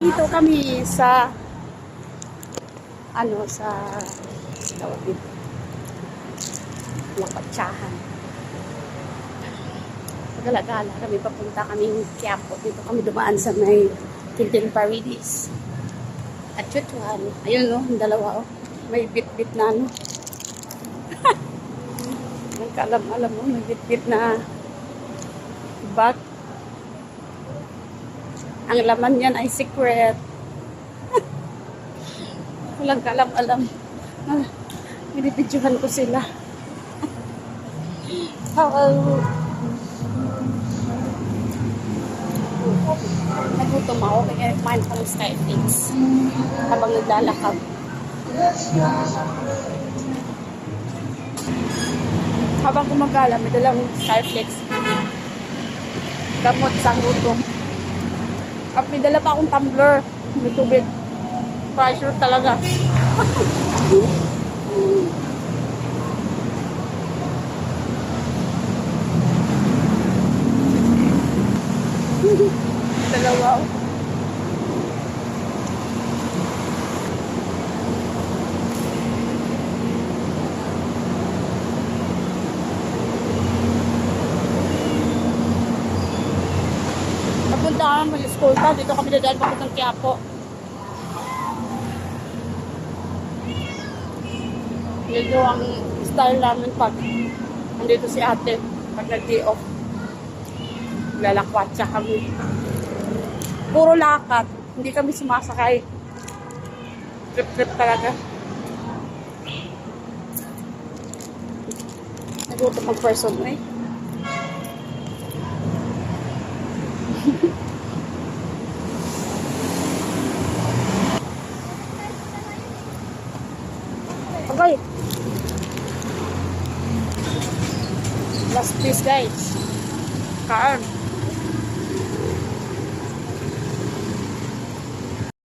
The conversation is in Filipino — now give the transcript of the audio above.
Dito kami sa sa tawag dito, Lakatsahan. Pagala-gala kami, papunta kami Quiapo. Dito kami dumaan sa may Quintin Paredes. At Chuchuan. Ayun no, ang dalawa oh. May bit-bit na ano. Ang kalam-alam mo, may bit-bit na bag. Ang laman niyan ay secret. Walang kalam-alam. Binibidyohan ko sila. Nagutom ako kaya kumain pa ng Skyflakes habang naglalakad. Habang kumagala, may dalang Skyflakes. Gamot sa gutom. At may dala pa akong tumbler. May tubig. Pressure talaga. Dalawa. Napunta kami mag-school pa. Dito kami dadaan papuntang Quiapo. Medyo ang style namin pag nandito si ate. Pag nag-day off. Lalakwatsa kami. Puro lakad. Hindi kami sumasakay. Trip-trip talaga. Nagutom ang person eh. Okay. Last piece guys. Kaan.